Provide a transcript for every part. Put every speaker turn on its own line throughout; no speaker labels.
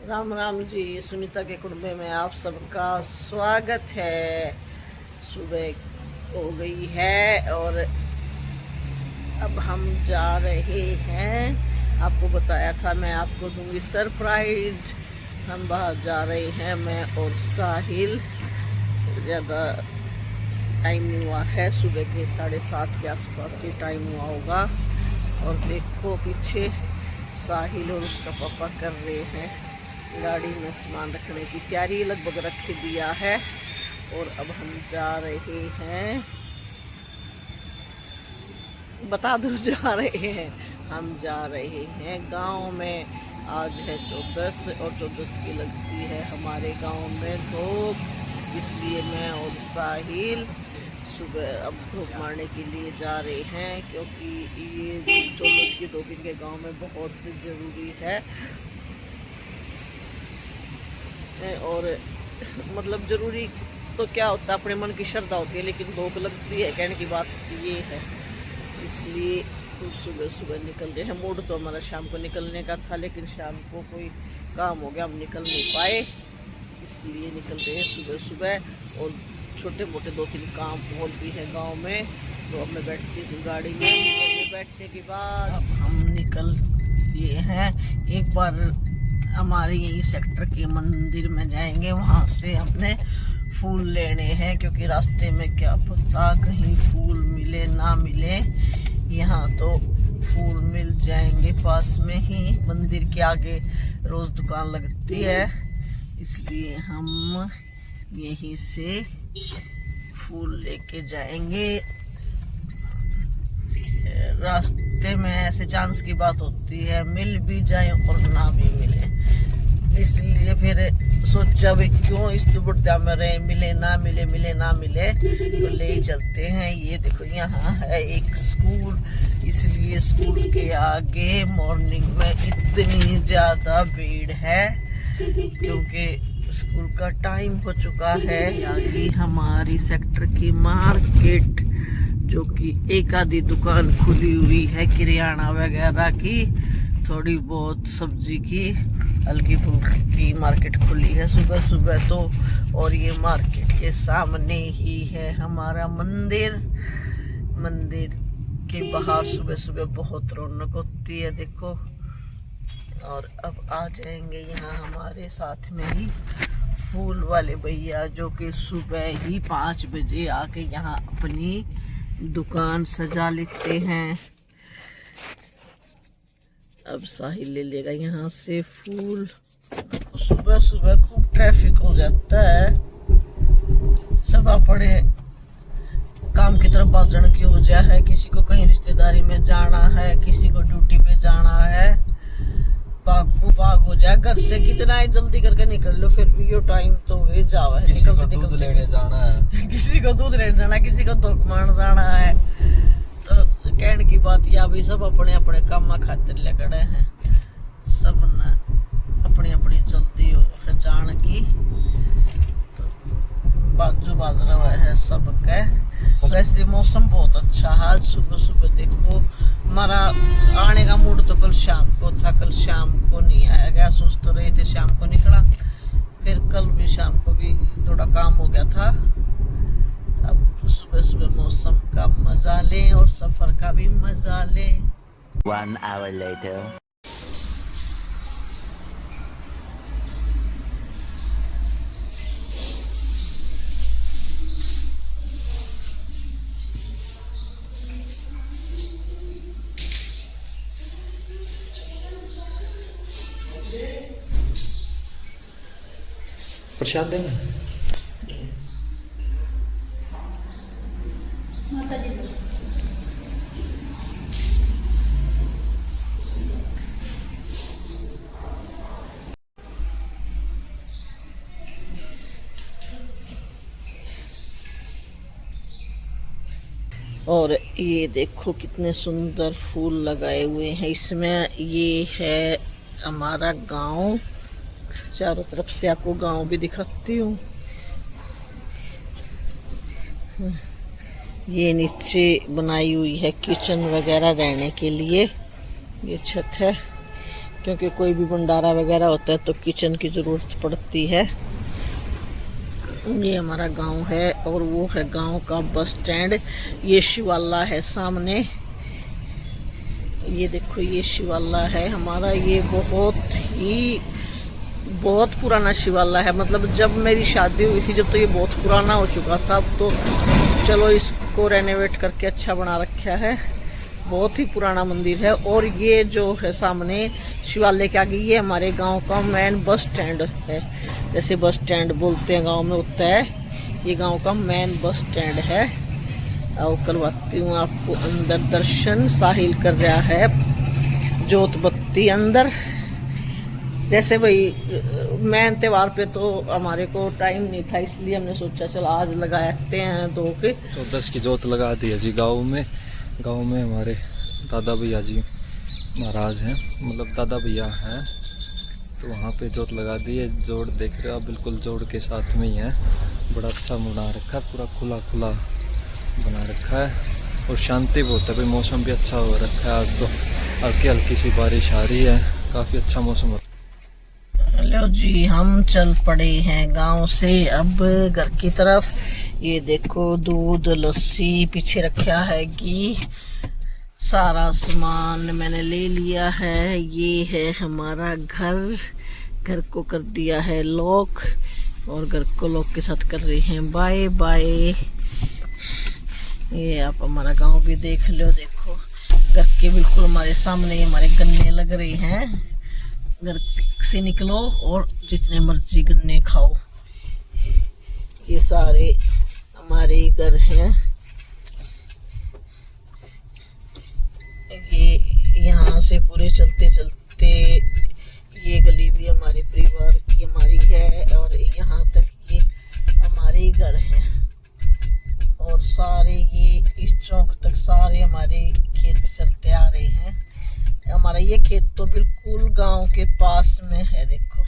राम राम जी। सुनीता के कुंबे में आप सबका स्वागत है। सुबह हो गई है और अब हम जा रहे हैं। आपको बताया था मैं आपको दूंगी सरप्राइज। हम बाहर जा रहे हैं, मैं और साहिल। ज़्यादा टाइम नहीं हुआ है, सुबह के 7:30 के आसपास ही टाइम हुआ होगा। और देखो पीछे साहिल और उसका पापा कर रहे हैं गाड़ी में सामान रखने की तैयारी, लगभग रख दिया है। और अब हम जा रहे हैं, बता दो जा रहे हैं, हम जा रहे हैं गांव में। आज है 14 और 14 की लगती है हमारे गांव में धूप, इसलिए मैं और साहिल सुबह अब धूप मारने के लिए जा रहे हैं, क्योंकि ये 14 की धूप इनके गांव में बहुत ज़रूरी है। और मतलब ज़रूरी तो क्या होता है, अपने मन की श्रद्धा होती है, लेकिन धूप लगती है, कहने की बात ये है। इसलिए सुबह सुबह निकल रहे हैं। मूड तो हमारा शाम को निकलने का था, लेकिन शाम को कोई काम हो गया, हम निकल नहीं पाए, इसलिए निकल रहे हैं सुबह सुबह। और छोटे मोटे 2-3 काम और भी हैं गांव में, तो अब मैं बैठती हूँ गाड़ी में। बैठने के बाद अब हम निकल लिए हैं। एक बार हमारे यही सेक्टर के मंदिर में जाएंगे, वहाँ से अपने फूल लेने हैं, क्योंकि रास्ते में क्या पता कहीं फूल मिले ना मिले। यहाँ तो फूल मिल जाएंगे, पास में ही मंदिर के आगे रोज दुकान लगती है, इसलिए हम यहीं से फूल लेके जाएंगे। रास्ते में ऐसे चांस की बात होती है, मिल भी जाए और ना भी मिले, इसलिए फिर सोचा भी क्यों इस दुबड़ता में रहे, मिले ना मिले, मिले ना मिले तो ले ही चलते हैं। ये देखो यहाँ है एक स्कूल, इसलिए स्कूल के आगे मॉर्निंग में इतनी ज्यादा भीड़ है, क्योंकि स्कूल का टाइम हो चुका है। आगे हमारी सेक्टर की मार्केट, जो कि एक आधी दुकान खुली हुई है किराना वगैरह की, थोड़ी बहुत सब्जी की, हल्की फुल्की मार्केट खुली है सुबह सुबह तो। और ये मार्केट के सामने ही है हमारा मंदिर। मंदिर के बाहर सुबह सुबह बहुत रौनक होती है, देखो। और अब आ जाएंगे यहाँ हमारे साथ में ही फूल वाले भैया, जो कि सुबह ही 5 बजे आके यहाँ अपनी दुकान सजा लेते हैं। अब साहिल ले लेगा यहाँ से फूल। सुबह सुबह खूब ट्रैफिक हो जाता है, सब अपने काम की तरफ भागने की वजह है। किसी को कहीं रिश्तेदारी में जाना है, किसी को ड्यूटी पे जाना है, भाग हो जाए घर से, कितना ही जल्दी करके निकल लो, फिर भी यो टाइम तो हो जावा है।
किसी को दूध लेने जाना है
किसी को दूध लेने जाना, किसी को धोख मारने जाना है, तो कहने की बात या भी सब अपने अपने काम खातिर लगे हैं। सब ने अपनी अपनी जल्दी है जान की, तो बाजू बाजरा है सबके। वैसे मौसम बहुत अच्छा है। सुबह सुबह देखो, हमारा आने का मूड तो कल शाम को था, कल शाम को नहीं आया गया, सोच तो रहे थे शाम को निकला, फिर कल भी शाम को भी थोड़ा काम हो गया था। अब सुबह सुबह मौसम का मजा लें और सफर का भी मजा लें।
1 hour later.
प्रसाद देंगे।
और ये देखो कितने सुंदर फूल लगाए हुए हैं इसमें। ये है हमारा गांव, चारों तरफ से आपको गांव भी दिखाती हूँ। ये नीचे बनाई हुई है किचन वगैरह रहने के लिए, ये छत है। क्योंकि कोई भी भंडारा वगैरह होता है तो किचन की ज़रूरत पड़ती है। ये हमारा गांव है और वो है गांव का बस स्टैंड। ये शिवाला है सामने, ये देखो ये शिवाला है हमारा। ये बहुत पुराना शिवाला है, मतलब जब मेरी शादी हुई थी जब तो ये बहुत पुराना हो चुका था। अब तो चलो इसको रेनोवेट करके अच्छा बना रखा है। बहुत ही पुराना मंदिर है। और ये जो है सामने शिवालय के आगे ये हमारे गांव का मेन बस स्टैंड है। जैसे बस स्टैंड बोलते हैं गांव में होता है, ये गांव का मेन बस स्टैंड है। और करवाती हूँ आपको अंदर दर्शन। साहिल कर रहा है जोत बत्ती अंदर। जैसे भाई मेन त्यौहार पे तो हमारे को टाइम नहीं था, इसलिए हमने सोचा चल आज लगाते हैं दो के।
तो 10 की जोत लगा दी है जी गाँव में। गांव में हमारे दादा भैया जी महाराज हैं, मतलब दादा भैया हैं, तो वहाँ पे जोत लगा दी है। जोड़ देख रहे हो आप, बिल्कुल जोड़ के साथ में ही है। बड़ा अच्छा बना रखा है, पूरा खुला खुला बना रखा है। और शांति बहुत है भाई, मौसम भी अच्छा हो रखा है। आज तो हल्की हल्की सी बारिश आ रही है, काफ़ी अच्छा मौसम हो।
हेलो जी, हम चल पड़े हैं गांव से अब घर की तरफ। ये देखो दूध लस्सी पीछे रखा है, घी, सारा सामान मैंने ले लिया है। ये है हमारा घर। घर को कर दिया है लॉक और घर को लॉक के साथ कर रहे हैं बाय बाय। ये आप हमारा गांव भी देख लो। देखो घर के बिल्कुल हमारे सामने हमारे गन्ने लग रहे हैं। घर से निकलो और जितने मर्जी गन्ने खाओ। ये सारे हमारे घर हैं। ये यहाँ से पूरे चलते चलते ये गली भी हमारे परिवार की हमारी है और यहाँ तक ये हमारे घर हैं। और सारे ये इस चौक तक सारे हमारे खेत चलते आ रहे हैं। हमारा ये खेत तो बिल्कुल गांव के पास में है। देखो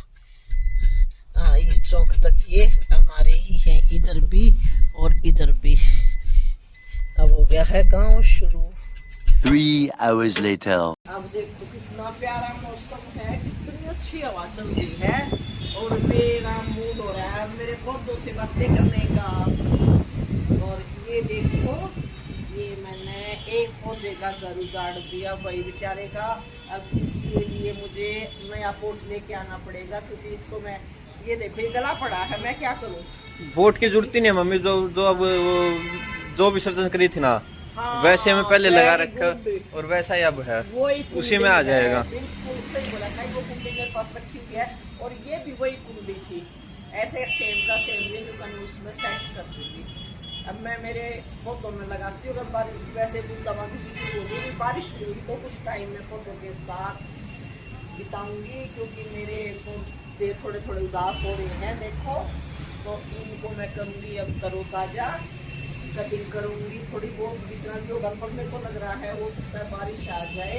हाँ, इस चौक तक ये हमारे ही हैं, इधर भी और इधर भी। अब हो गया है गांव शुरू।
3 hours later.
अब देखो कितना प्यारा मौसम है, कितनी अच्छी हवा चल रही है और मेरा मूड हो रहा है मेरे पौधों से बातें करने का। और ये देखो, ये मैंने एक पौधे का घर उजाड़ दिया भाई बेचारे का। अब इसके लिए मुझे नया पोट लेके आना पड़ेगा, क्योंकि इसको मैं, ये देखो ये गला पड़ा है, मैं क्या करूँ।
बोट की जरूरत ही नहीं है मम्मी, जो अब वो जो विसर्जन करी थी ना,
हाँ,
वैसे में पहले लगा रखा और वैसा ही अब है, उसी में आ जाएगा।
बिल्कुल सही बोला था। वो कुंडी मेरे पास रखी हुई है और ये भी वही कुंडी थी, ऐसे सेम का सेम ये मैंने उसमें सेट कर दूंगी। अब मैं मेरे पौधों में लगाती हूँ। अगर वैसे भी दवा किसी से होगी, बारिश होगी तो कुछ टाइम में पौधों के साथ बिताऊंगी, क्योंकि मेरे पौधे थोड़े थोड़े उदास हो रहे हैं। देखो तो इनको मैं करूँगी अब तरोताजा, कटिंग करूँगी थोड़ी बहुत, जितना भी होगा। पर मेरे को लग रहा है हो सकता है बारिश आ जाए।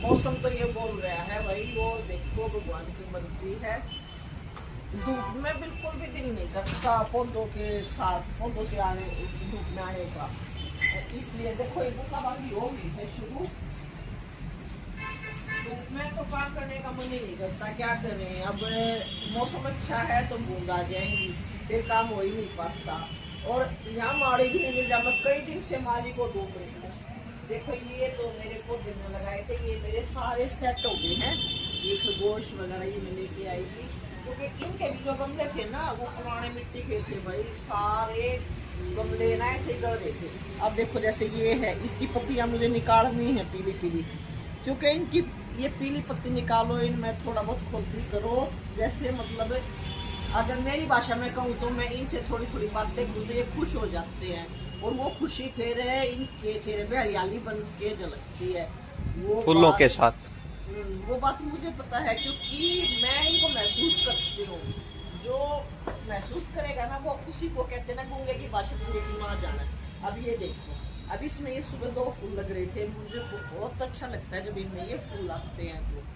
मौसम तो ये बोल रहा है भाई, वो देखो भगवान की मर्जी है। धूप में बिल्कुल भी दिल नहीं करता पौधों के साथ, पौधों से आने धूप में आने का। इसलिए देखो ये बूंदाबांदी हो गई है शुरू। धूप में तो काम करने का मन ही नहीं करता, क्या करें। अब मौसम अच्छा है तो बूंद आ जाएंगी, फिर काम हो ही नहीं पाता। और यहाँ माड़ी भी नहीं मिल रहा। मैं कई दिन से माली को ढूंढ रही हूँ। देखो ये तो मेरे पौधे में लगाए थे, ये मेरे सारे सेट हो गए हैं। ये खरगोश वगैरह ये मैं लेके आई थी, क्योंकि इनके भी जो गमले थे ना वो पुराने मिट्टी के थे भाई। सारे गमले ना ऐसे गल रहे थे। अब देखो जैसे ये है, इसकी पत्तियां मुझे निकालनी है पीली पीली, क्योंकि इनकी ये पीली पत्ती निकालो, इनमें थोड़ा बहुत खुरपी करो। जैसे मतलब अगर मेरी भाषा में कहूँ तो मैं इनसे थोड़ी थोड़ी बातें करूँ तो ये खुश हो जाते हैं, और वो खुशी फिर इनके चेहरे पे हरियाली बन के झलकती है। वो
फूलों के साथ
वो बात मुझे पता है, क्योंकि मैं इनको महसूस करती हूँ। जो महसूस करेगा ना वो खुशी को कहते हैं ना, गूंगे की भाषा गूंगे की माँ जाना। अब ये देखो, अब इसमें ये सुबह 2 फूल लग रहे थे, मुझे बहुत अच्छा लगता है जब इनमें ये फूल आते हैं। तो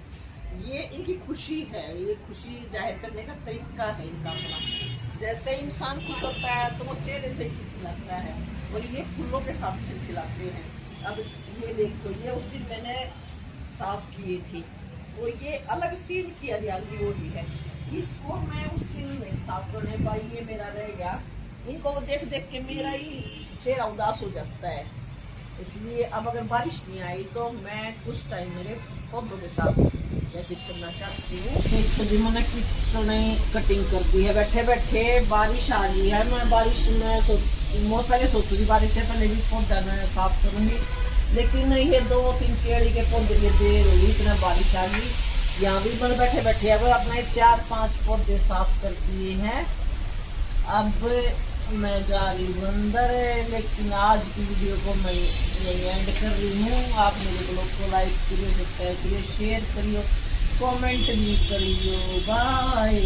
ये इनकी खुशी है, ये खुशी जाहिर करने का तरीका है इनका अपना। जैसे इंसान खुश होता है तो वो चेहरे से खिलाता है, और ये फूलों के साथ खिलाते हैं। अब ये देखो, ये उस दिन मैंने साफ किए थी, वो ये अलग सीन की हरियाली हो रही है। इसको मैं उस दिन नहीं साफ करने पाई, ये मेरा रह गया। इनको देख देख के मेरा ही चेहरा उदास हो जाता है। इसलिए अब अगर बारिश नहीं आई तो मैं कुछ टाइम मेरे पौधों के साथ व्यतीत करना चाहती हूँ। देखो जी मैंने कितने कटिंग कर दी है, बैठे बैठे बारिश आ रही है। मैं बारिश में बहुत पहले सोचू थी बारिश से पहले भी पौधा मैं साफ करूँगी, लेकिन ये 2-3 केड़ी के पौधे लिए देर हुई, इतना बारिश आ गई। यहाँ भी मैंने बैठे बैठे अब अपने 4-5 पौधे साफ कर दिए हैं। अब मैं जा रही हूँ अंदर, लेकिन आज की वीडियो को मैं यही एंड कर रही हूँ। आप मेरे ब्लॉग को लाइक करिए, सब्सक्राइब करिए, शेयर करिए, कमेंट भी करिए। बाय।